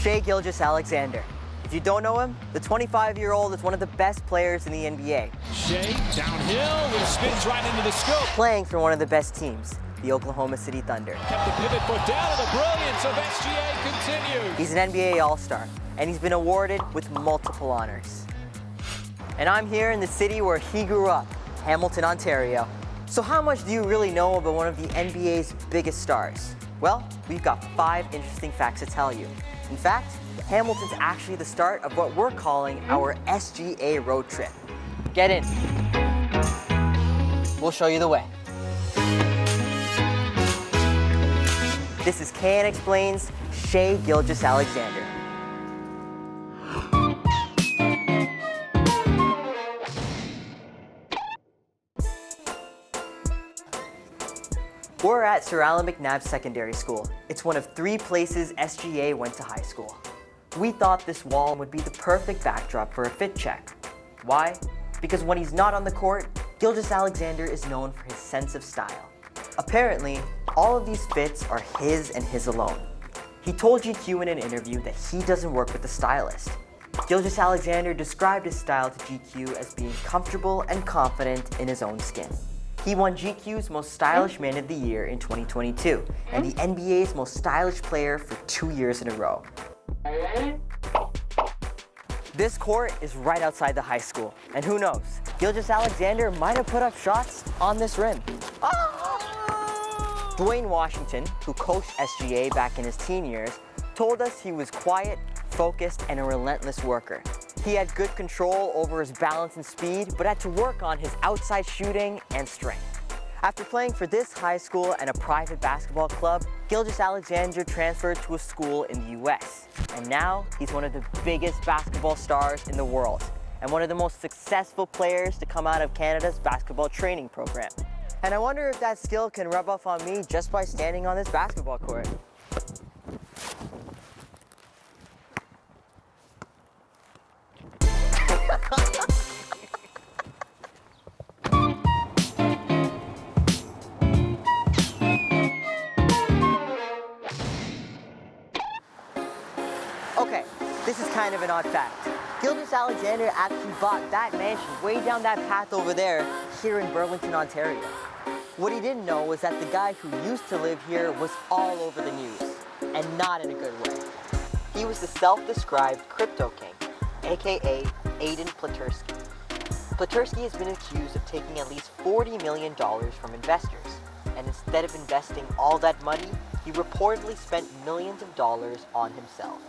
Shai Gilgeous-Alexander. If you don't know him, the 25-year-old is one of the best players in the NBA. Shai downhill with a spins right into the scope. Playing for one of the best teams, the Oklahoma City Thunder. Kept the pivot foot down and the brilliance of SGA continues. He's an NBA All-Star, and he's been awarded with multiple honors. And I'm here in the city where he grew up, Hamilton, Ontario. So how much do you really know about one of the NBA's biggest stars? Well, we've got 5 interesting facts to tell you. In fact, Hamilton's actually the start of what we're calling our SGA road trip. Get in. We'll show you the way. This is KN Explains Shai Gilgeous-Alexander. We're at Sir Allan MacNab Secondary School. It's one of 3 places SGA went to high school. We thought this wall would be the perfect backdrop for a fit check. Why? Because when he's not on the court, Gilgeous-Alexander is known for his sense of style. Apparently, all of these fits are his and his alone. He told GQ in an interview that he doesn't work with a stylist. Gilgeous-Alexander described his style to GQ as being comfortable and confident in his own skin. He won GQ's Most Stylish Man of the Year in 2022 and the NBA's Most Stylish Player for 2 years in a row. This court is right outside the high school, and who knows, Gilgeous-Alexander might have put up shots on this rim. Dwayne Washington, who coached SGA back in his teen years, told us he was quiet, focused, and a relentless worker. He had good control over his balance and speed, but had to work on his outside shooting and strength. After playing for this high school and a private basketball club, Gilgeous-Alexander transferred to a school in the US. And now he's one of the biggest basketball stars in the world and one of the most successful players to come out of Canada's basketball training program. And I wonder if that skill can rub off on me just by standing on this basketball court. Okay, this is kind of an odd fact. Gilgeous-Alexander actually bought that mansion way down that path over there, here in Burlington, Ontario. What he didn't know was that the guy who used to live here was all over the news, and not in a good way. He was the self-described crypto king, aka Aiden Pleterski. Pleterski has been accused of taking at least $40 million from investors, and instead of investing all that money, he reportedly spent millions of dollars on himself.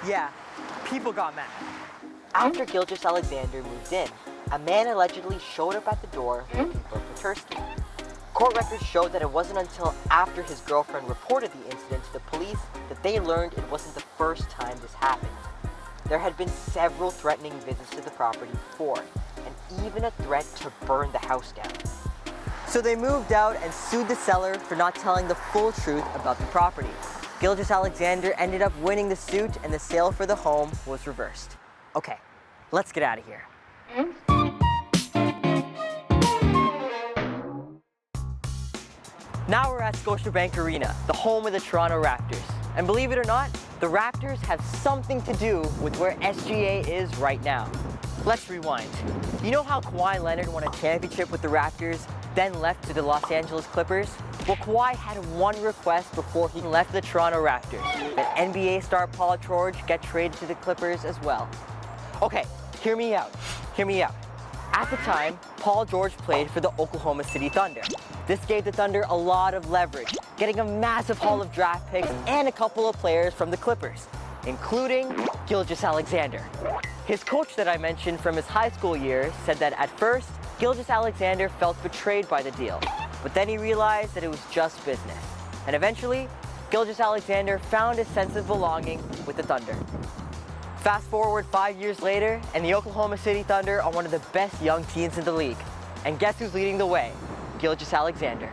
Yeah, people got mad. After Gilgeous-Alexander moved in, a man allegedly showed up at the door looking for Pleterski. Court records showed that it wasn't until after his girlfriend reported the incident to the police that they learned it wasn't the first time this happened. There had been several threatening visits to the property before, and even a threat to burn the house down. So they moved out and sued the seller for not telling the full truth about the property. Gilgeous-Alexander ended up winning the suit, and the sale for the home was reversed. Okay, let's get out of here. Now we're at Scotiabank Arena, the home of the Toronto Raptors. And believe it or not, the Raptors have something to do with where SGA is right now. Let's rewind. You know how Kawhi Leonard won a championship with the Raptors, then left to the Los Angeles Clippers? Well, Kawhi had one request before he left the Toronto Raptors, that NBA star Paul George get traded to the Clippers as well. Okay, hear me out. At the time, Paul George played for the Oklahoma City Thunder. This gave the Thunder a lot of leverage, getting a massive haul of draft picks and a couple of players from the Clippers, including Gilgeous-Alexander. His coach that I mentioned from his high school years said that at first, Gilgeous-Alexander felt betrayed by the deal, but then he realized that it was just business. And eventually, Gilgeous-Alexander found a sense of belonging with the Thunder. Fast forward 5 years later, and the Oklahoma City Thunder are one of the best young teams in the league. And guess who's leading the way? Gilgeous-Alexander.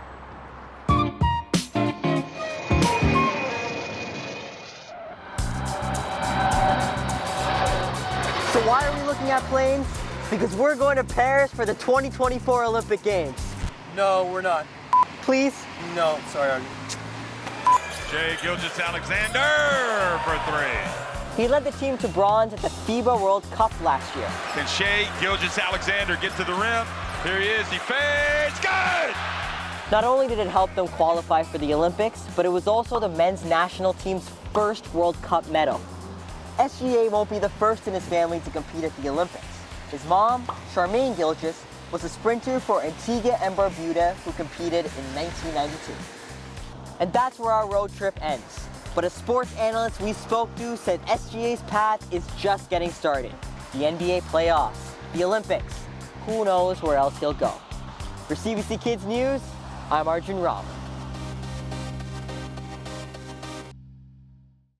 So why are we looking at planes? Because we're going to Paris for the 2024 Olympic Games. No, we're not. Please? No, sorry, Artie. Shai Gilgeous-Alexander for three. He led the team to bronze at the FIBA World Cup last year. Can Shai Gilgeous-Alexander get to the rim? Here he is, he fades, good! Not only did it help them qualify for the Olympics, but it was also the men's national team's first World Cup medal. SGA won't be the first in his family to compete at the Olympics. His mom, Charmaine Gilgeous, was a sprinter for Antigua and Barbuda who competed in 1992. And that's where our road trip ends. But a sports analyst we spoke to said SGA's path is just getting started. The NBA playoffs, the Olympics, who knows where else he'll go. For CBC Kids News, I'm Arjun Ram.